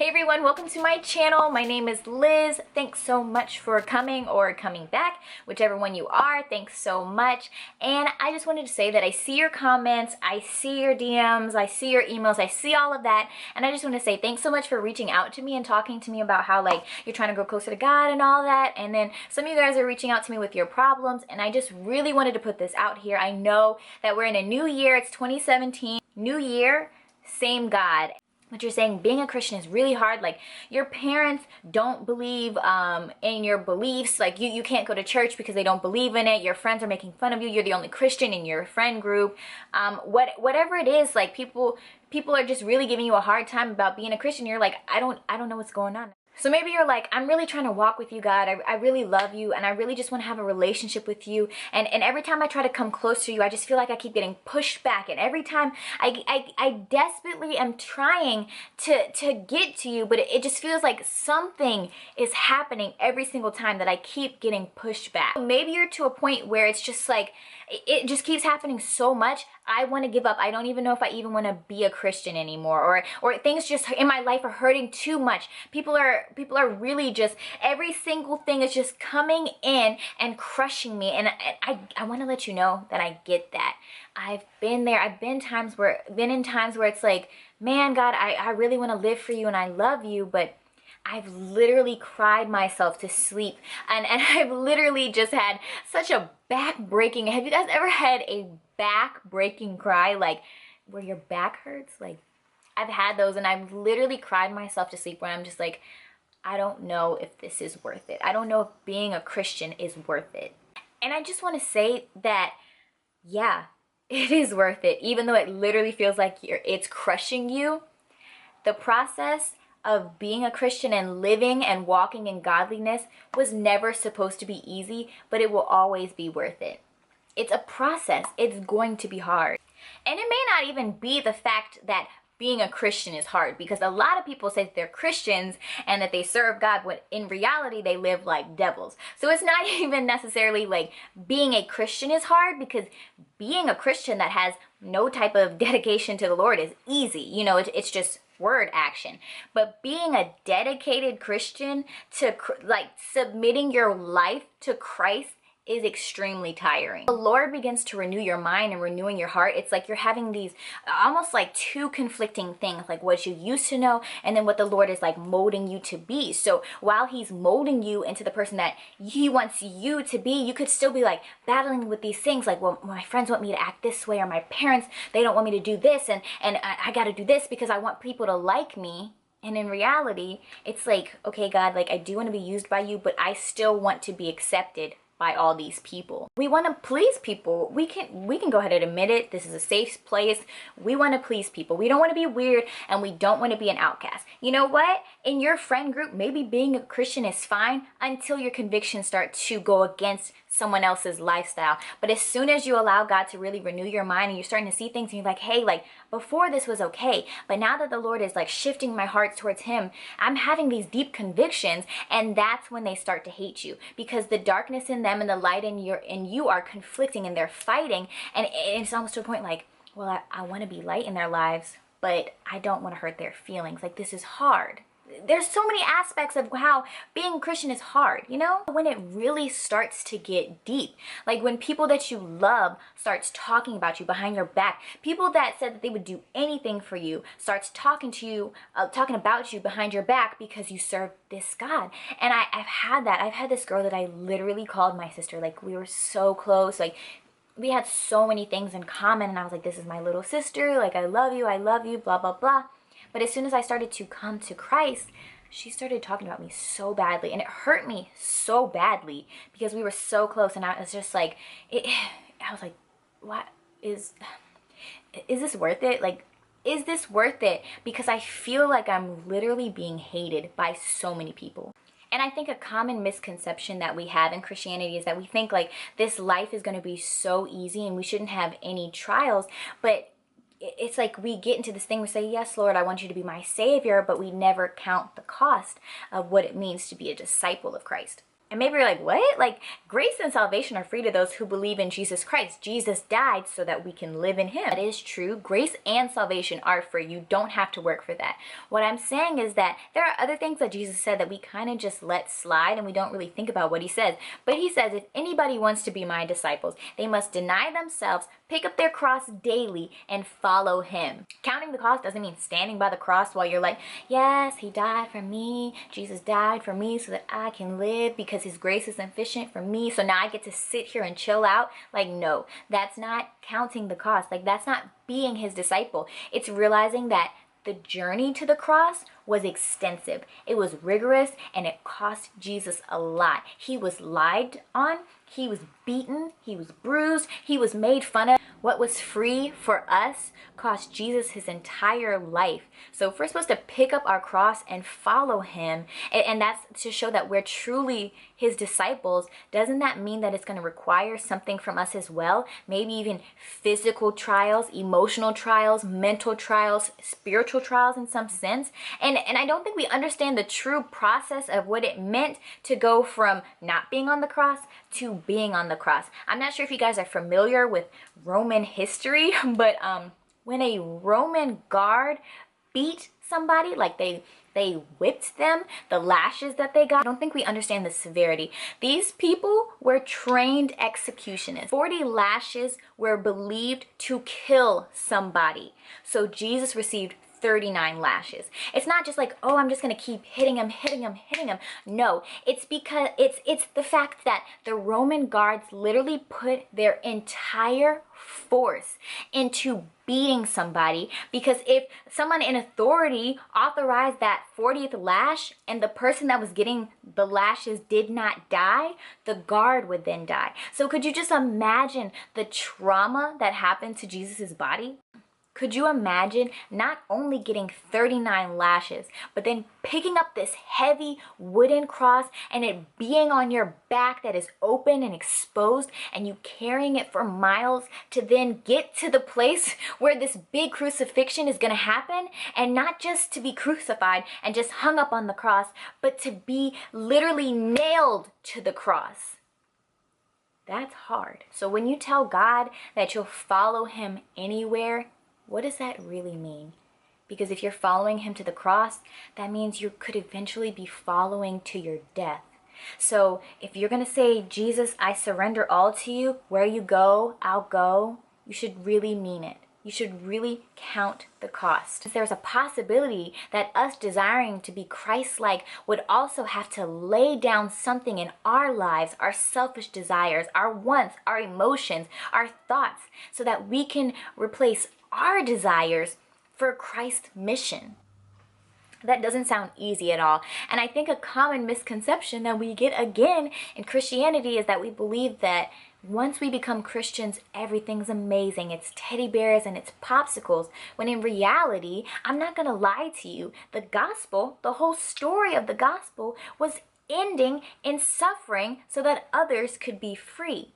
Hey everyone, welcome to my channel. My name is Liz. Thanks so much for coming or coming back, whichever one you are. Thanks so much. And I just wanted to say that I see your comments, I see your DMs, I see your emails, I see all of that. And I just want to say thanks so much for reaching out to me and talking to me about how like you're trying to grow closer to God and all that. And then some of you guys are reaching out to me with your problems. And I just really wanted to put this out here. I know that we're in a new year. It's 2017. New year, same God. What you're saying, being a Christian is really hard. Like your parents don't believe in your beliefs. Like you can't go to church because they don't believe in it. Your friends are making fun of you. You're the only Christian in your friend group. Whatever it is, like people are just really giving you a hard time about being a Christian. You're like, I don't know what's going on. So maybe you're like, I'm really trying to walk with you, God. I really love you, and I really just want to have a relationship with you. And every time I try to come close to you, I just feel like I keep getting pushed back. And every time I desperately am trying to get to you, but it just feels like something is happening every single time that I keep getting pushed back. Maybe you're to a point where it's just like, it just keeps happening so much. I want to give up. I don't even know if I even want to be a Christian anymore, or things just in my life are hurting too much. People are really just, every single thing is just coming in and crushing me. And I want to let you know that I get that. I've been there. I've been in times where it's like, man, God, I really want to live for you and I love you, but I've literally cried myself to sleep, and I've literally just had such a back-breaking, have you guys ever had a back-breaking cry, like where your back hurts? Like I've had those, and I've literally cried myself to sleep when I'm just like, I don't know if this is worth it. I don't know if being a Christian is worth it. And I just want to say that, yeah, it is worth it, even though it literally feels like it's crushing you. The process of being a Christian and living and walking in godliness was never supposed to be easy, but it will always be worth it. It's a process. It's going to be hard. And it may not even be the fact that being a Christian is hard, because a lot of people say that they're Christians and that they serve God, when in reality they live like devils. So it's not even necessarily like being a Christian is hard, because being a Christian that has no type of dedication to the Lord is easy. You know, it's just word action. But being a dedicated Christian to like submitting your life to Christ is extremely tiring. The Lord begins to renew your mind and renewing your heart. It's like you're having these almost like two conflicting things, like what you used to know and then what the Lord is like molding you to be. So while he's molding you into the person that he wants you to be, you could still be like battling with these things, like, well, my friends want me to act this way, or my parents, they don't want me to do this, and I got to do this because I want people to like me. And in reality, it's like, okay, God, like I do want to be used by you, but I still want to be accepted by all these people. We want to please people. We can go ahead and admit it. This is a safe place. We want to please people. We don't want to be weird, and we don't want to be an outcast. You know what? In your friend group, maybe being a Christian is fine until your convictions start to go against someone else's lifestyle. But as soon as you allow God to really renew your mind and you're starting to see things and you're like, hey, like before this was okay, but now that the Lord is like shifting my heart towards him, I'm having these deep convictions, and that's when they start to hate you, because the darkness in them and the light in you are conflicting and they're fighting, and it's almost to a point like, well, I want to be light in their lives, but I don't want to hurt their feelings. Like this is hard. There's so many aspects of how being Christian is hard, you know? When it really starts to get deep, like when people that you love starts talking about you behind your back, people that said that they would do anything for you starts talking to you, talking about you behind your back because you serve this God. And I've had that. I've had this girl that I literally called my sister. Like we were so close. Like we had so many things in common, and I was like, this is my little sister. Like I love you, blah, blah, blah. But as soon as I started to come to Christ, she started talking about me so badly, and it hurt me so badly because we were so close, and I was just like, I was like, what is this worth it? Like, is this worth it? Because I feel like I'm literally being hated by so many people. And I think a common misconception that we have in Christianity is that we think like this life is going to be so easy and we shouldn't have any trials, but it's like we get into this thing, we say, yes, Lord, I want you to be my savior, but we never count the cost of what it means to be a disciple of Christ. And maybe you're like, what? Like, grace and salvation are free to those who believe in Jesus Christ. Jesus died so that we can live in him. That is true. Grace and salvation are free. You don't have to work for that. What I'm saying is that there are other things that Jesus said that we kind of just let slide and we don't really think about what he says. But he says, if anybody wants to be my disciples, they must deny themselves, pick up their cross daily, and follow him. Counting the cost doesn't mean standing by the cross while you're like, yes, he died for me. Jesus died for me so that I can live because his grace is sufficient for me. So now I get to sit here and chill out. Like, no, that's not counting the cost. Like, that's not being his disciple. It's realizing that the journey to the cross was extensive. It was rigorous and it cost Jesus a lot. He was lied on. He was beaten. He was bruised. He was made fun of. What was free for us cost Jesus his entire life. So if we're supposed to pick up our cross and follow him, and that's to show that we're truly his disciples, doesn't that mean that it's going to require something from us as well? Maybe even physical trials, emotional trials, mental trials, spiritual trials in some sense. And I don't think we understand the true process of what it meant to go from not being on the cross to being on the cross. I'm not sure if you guys are familiar with Roman history, but when a Roman guard beat somebody, like they whipped them, the lashes that they got, I don't think we understand the severity. These people were trained executionists. 40 lashes were believed to kill somebody. So Jesus received 39 lashes. It's not just like, oh, I'm just gonna keep hitting him. No, it's because it's the fact that the Roman guards literally put their entire force into beating somebody, because if someone in authority authorized that 40th lash and the person that was getting the lashes did not die, the guard would then die. So could you just imagine the trauma that happened to Jesus's body? Could you imagine not only getting 39 lashes, but then picking up this heavy wooden cross and it being on your back that is open and exposed, and you carrying it for miles to then get to the place where this big crucifixion is going to happen, and not just to be crucified and just hung up on the cross, but to be literally nailed to the cross? That's hard. So when you tell God that you'll follow him anywhere, what does that really mean? Because if you're following him to the cross, that means you could eventually be following to your death. So if you're going to say, Jesus, I surrender all to you, where you go, I'll go, you should really mean it. You should really count the cost. There's a possibility that us desiring to be Christ-like would also have to lay down something in our lives, our selfish desires, our wants, our emotions, our thoughts, so that we can replace our desires for Christ's mission. That doesn't sound easy at all. And I think a common misconception that we get again in Christianity is that we believe that once we become Christians, everything's amazing. It's teddy bears and it's popsicles. When in reality, I'm not going to lie to you, the gospel, the whole story of the gospel was ending in suffering so that others could be free.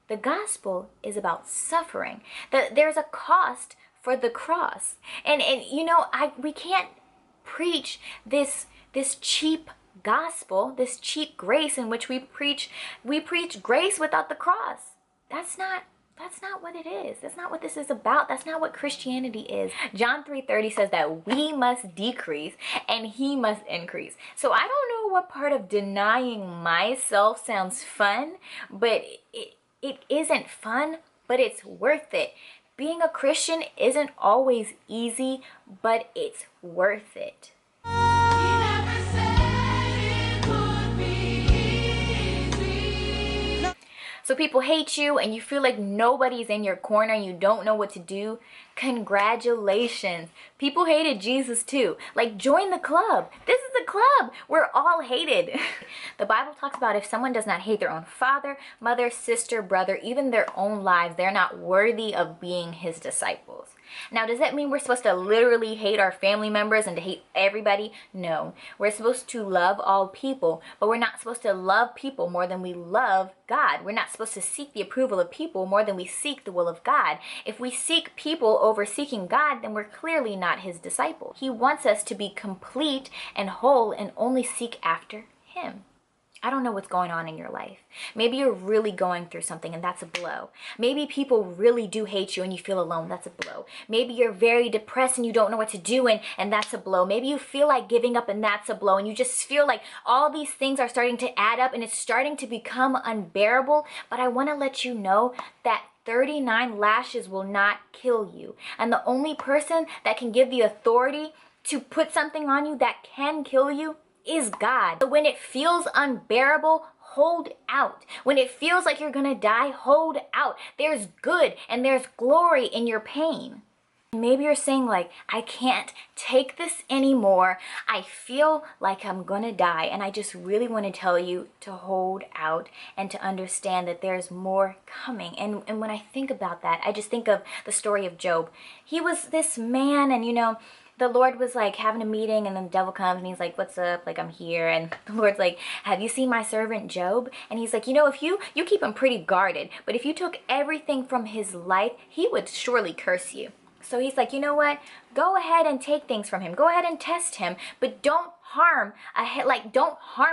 The gospel is about suffering. There's a cost for the cross. And you know, we can't preach this cheap gospel, this cheap grace in which we preach grace without the cross. That's not what it is. That's not what this is about. That's not what Christianity is. John 3:30 says that we must decrease and he must increase. So I don't know what part of denying myself sounds fun, but it isn't fun, but it's worth it. Being a Christian isn't always easy, but it's worth it. So people hate you and you feel like nobody's in your corner and you don't know what to do. Congratulations. People hated Jesus too. Like, join the club. This is the club. We're all hated. The Bible talks about if someone does not hate their own father, mother, sister, brother, even their own lives, they're not worthy of being his disciples. Now, does that mean we're supposed to literally hate our family members and to hate everybody? No. We're supposed to love all people, but we're not supposed to love people more than we love God. We're not supposed to seek the approval of people more than we seek the will of God. If we seek people over seeking God, then we're clearly not his disciples. He wants us to be complete and whole and only seek after him. I don't know what's going on in your life. Maybe you're really going through something and that's a blow. Maybe people really do hate you and you feel alone. That's a blow. Maybe you're very depressed and you don't know what to do and that's a blow. Maybe you feel like giving up and that's a blow. And you just feel like all these things are starting to add up and it's starting to become unbearable. But I want to let you know that 39 lashes will not kill you. And the only person that can give the authority to put something on you that can kill you is God. So when it feels unbearable, hold out. When it feels like you're gonna die, hold out. There's good and there's glory in your pain. Maybe you're saying like, I can't take this anymore. I feel like I'm gonna die. And I just really want to tell you to hold out and to understand that there's more coming. And when I think about that, I just think of the story of Job. He was this man and the Lord was like having a meeting and then the devil comes and he's like, what's up? Like, I'm here. And the Lord's like, have you seen my servant Job? And he's like, if you keep him pretty guarded, but if you took everything from his life, he would surely curse you. So he's like, you know what? Go ahead and take things from him. Go ahead and test him, but don't harm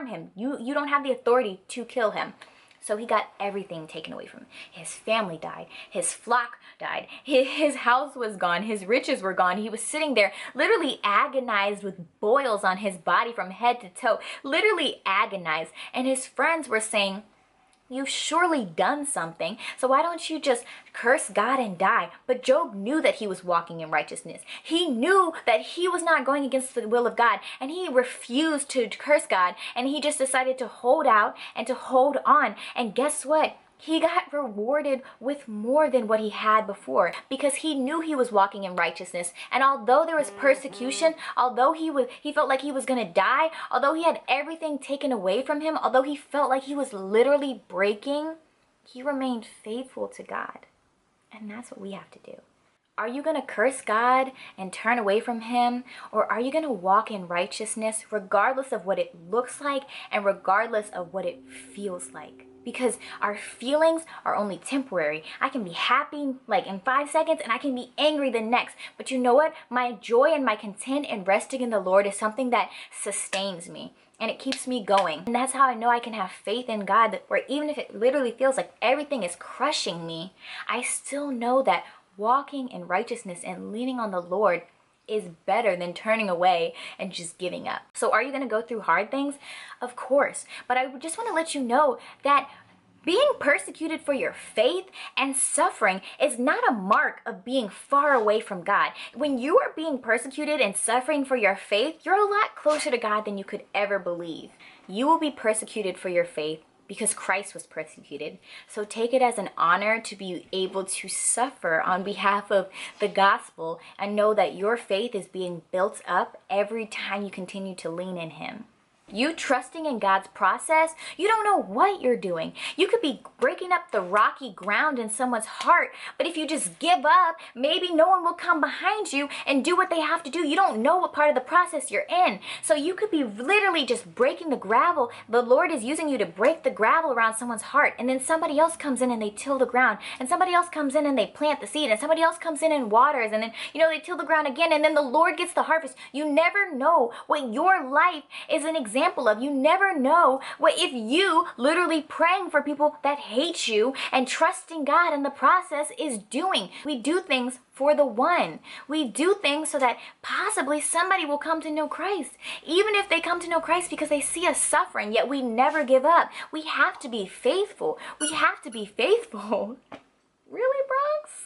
him. You don't have the authority to kill him. So he got everything taken away from him. His family died. His flock died. His house was gone. His riches were gone. He was sitting there literally agonized with boils on his body from head to toe. Literally agonized. And his friends were saying, you've surely done something, so why don't you just curse God and die? But Job knew that he was walking in righteousness. He knew that he was not going against the will of God, and he refused to curse God, and he just decided to hold out and to hold on. And guess what? He got rewarded with more than what he had before because he knew he was walking in righteousness. And although there was persecution, although he felt like he was going to die, although he had everything taken away from him, although he felt like he was literally breaking, he remained faithful to God. And that's what we have to do. Are you going to curse God and turn away from him? Or are you going to walk in righteousness regardless of what it looks like and regardless of what it feels like? Because our feelings are only temporary. I can be happy like in 5 seconds and I can be angry the next. But you know what? My joy and my content in resting in the Lord is something that sustains me. And it keeps me going. And that's how I know I can have faith in God, that where even if it literally feels like everything is crushing me, I still know that walking in righteousness and leaning on the Lord is better than turning away and just giving up. So are you going to go through hard things? Of course. But I just want to let you know that being persecuted for your faith and suffering is not a mark of being far away from God. When you are being persecuted and suffering for your faith, you're a lot closer to God than you could ever believe. You will be persecuted for your faith because Christ was persecuted. So take it as an honor to be able to suffer on behalf of the gospel and know that your faith is being built up every time you continue to lean in him. You trusting in God's process, you don't know what you're doing. You could be breaking up the rocky ground in someone's heart, but if you just give up, maybe no one will come behind you and do what they have to do. You don't know what part of the process you're in. So you could be literally just breaking the gravel. The Lord is using you to break the gravel around someone's heart, and then somebody else comes in and they till the ground, and somebody else comes in and they plant the seed, and somebody else comes in and waters, and then they till the ground again, and then the Lord gets the harvest. You never know what your life is an example of. You never know what if you literally praying for people that hate you and trusting God in the process is doing. We do things for the one. We do things so that possibly somebody will come to know Christ. Even if they come to know Christ because they see us suffering, yet we never give up. We have to be faithful. We have to be faithful. Really, Bronx?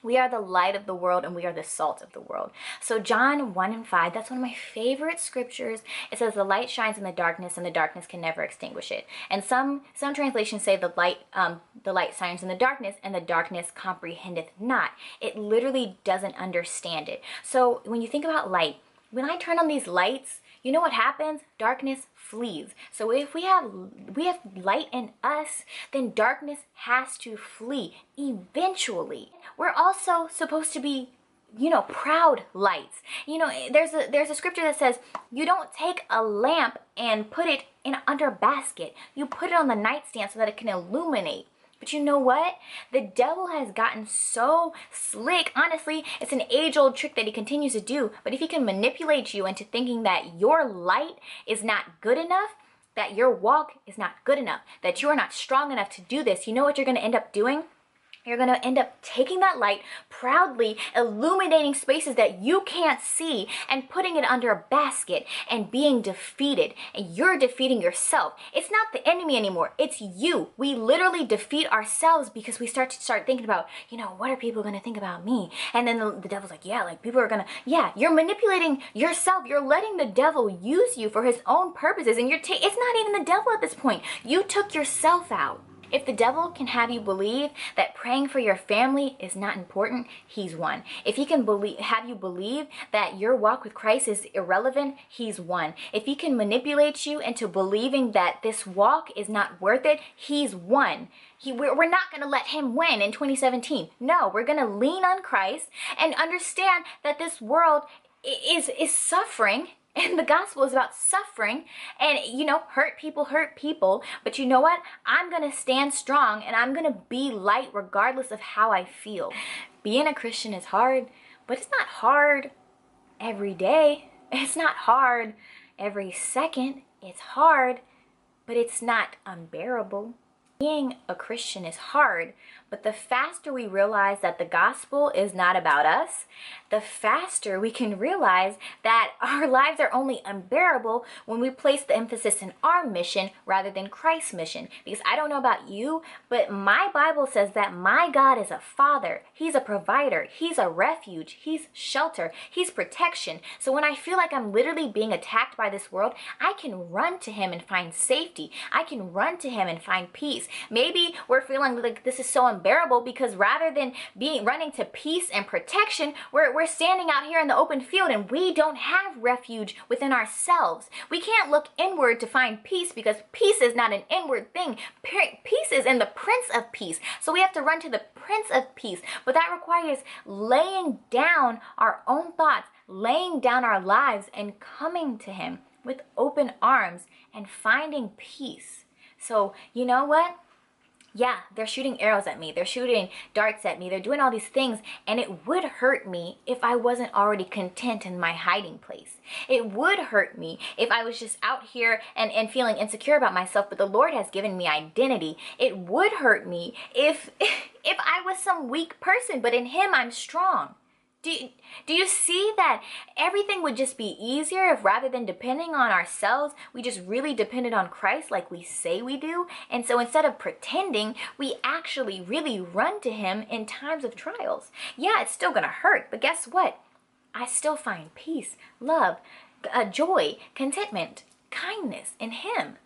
We are the light of the world and we are the salt of the world. So John 1:5, that's one of my favorite scriptures. It says the light shines in the darkness and the darkness can never extinguish it. And some translations say the light shines in the darkness and the darkness comprehendeth not. It literally doesn't understand it. So when you think about light, when I turn on these lights, you know what happens? Darkness flees. So if we have light in us, then darkness has to flee eventually. We're also supposed to be, proud lights. There's a scripture that says you don't take a lamp and put it under a basket. You put it on the nightstand so that it can illuminate. But you know what? The devil has gotten so slick. Honestly, it's an age-old trick that he continues to do. But if he can manipulate you into thinking that your light is not good enough, that your walk is not good enough, that you are not strong enough to do this, you know what you're going to end up doing? You're going to end up taking that light, proudly illuminating spaces that you can't see and putting it under a basket and being defeated. And you're defeating yourself. It's not the enemy anymore. It's you. We literally defeat ourselves because we start thinking about, what are people going to think about me? And then the devil's like, yeah, like people are going to, yeah, you're manipulating yourself. You're letting the devil use you for his own purposes. And it's not even the devil at this point. You took yourself out. If the devil can have you believe that praying for your family is not important, he's won. If he can have you believe that your walk with Christ is irrelevant, he's won. If he can manipulate you into believing that this walk is not worth it, he's won. We're not going to let him win in 2017. No, we're going to lean on Christ and understand that this world is suffering. And the gospel is about suffering and, hurt people. But you know what? I'm going to stand strong and I'm going to be light regardless of how I feel. Being a Christian is hard, but it's not hard every day. It's not hard every second. It's hard, but it's not unbearable. Being a Christian is hard, but the faster we realize that the gospel is not about us, the faster we can realize that our lives are only unbearable when we place the emphasis in our mission rather than Christ's mission. Because I don't know about you, but my Bible says that my God is a father. He's a provider. He's a refuge. He's shelter. He's protection. So when I feel like I'm literally being attacked by this world, I can run to him and find safety. I can run to him and find peace. Maybe we're feeling like this is so unbearable because rather than running to peace and protection, we're standing out here in the open field and we don't have refuge within ourselves. We can't look inward to find peace because peace is not an inward thing. Peace is in the Prince of Peace. So we have to run to the Prince of Peace. But that requires laying down our own thoughts, laying down our lives and coming to him with open arms and finding peace. So you know what? Yeah, they're shooting arrows at me. They're shooting darts at me. They're doing all these things. And it would hurt me if I wasn't already content in my hiding place. It would hurt me if I was just out here and feeling insecure about myself, but the Lord has given me identity. It would hurt me if I was some weak person, but in him I'm strong. Do you see that everything would just be easier if rather than depending on ourselves, we just really depended on Christ like we say we do? And so instead of pretending, we actually really run to him in times of trials. Yeah, it's still gonna hurt, but guess what? I still find peace, love, joy, contentment, kindness in him.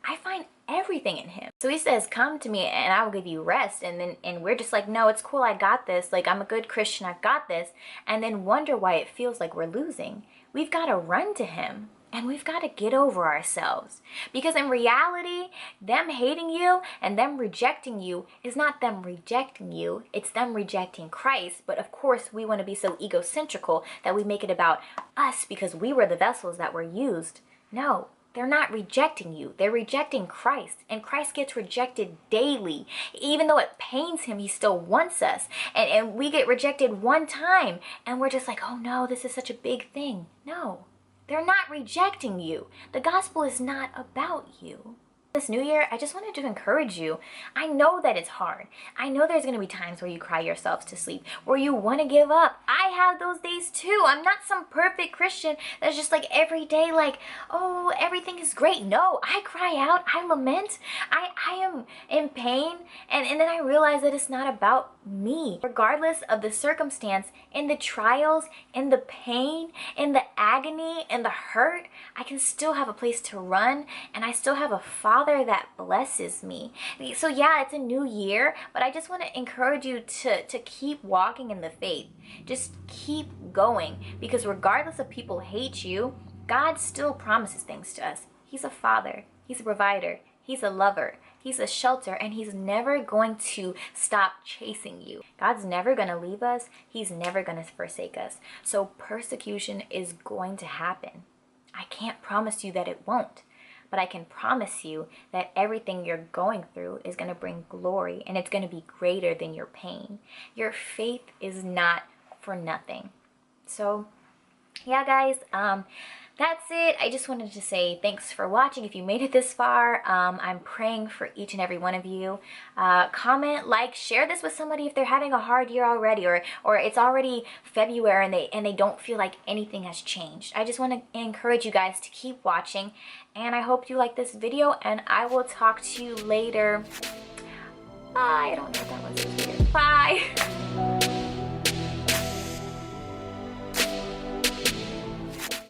I find everything in him. So he says, come to me and I will give you rest. And we're just like, no, it's cool. I got this. Like, I'm a good Christian. I've got this. And then wonder why it feels like we're losing. We've got to run to him and we've got to get over ourselves, because in reality, them hating you and them rejecting you is not them rejecting you. It's them rejecting Christ. But of course, we want to be so egocentrical that we make it about us because we were the vessels that were used. No. They're not rejecting you. They're rejecting Christ. And Christ gets rejected daily. Even though it pains him, he still wants us. And we get rejected one time. And we're just like, oh no, this is such a big thing. No, they're not rejecting you. The gospel is not about you. This new year, I just wanted to encourage you. I know that it's hard. I know there's going to be times where you cry yourselves to sleep, where you want to give up. I have those days too. I'm not some perfect Christian that's just like every day like, oh, everything is great. No, I cry out. I lament. I am in pain. And then I realize that it's not about me. Regardless of the circumstance, in the trials, in the pain, in the agony, in the hurt, I can still have a place to run, and I still have a Father that blesses me. So yeah, it's a new year, but I just want to encourage you to keep walking in the faith. Just keep going, because regardless of people hate you, God still promises things to us. He's a father. He's a provider. He's a lover. He's a shelter, and he's never going to stop chasing you. God's never going to leave us. He's never going to forsake us. So persecution is going to happen. I can't promise you that it won't, but I can promise you that everything you're going through is going to bring glory, and it's going to be greater than your pain. Your faith is not for nothing. So yeah, guys, that's it. I just wanted to say thanks for watching. If you made it this far, I'm praying for each and every one of you. Comment, like, share this with somebody if they're having a hard year already, or it's already February and they don't feel like anything has changed. I just want to encourage you guys to keep watching, and I hope you like this video, and I will talk to you later. Bye. I don't know what that was. Bye.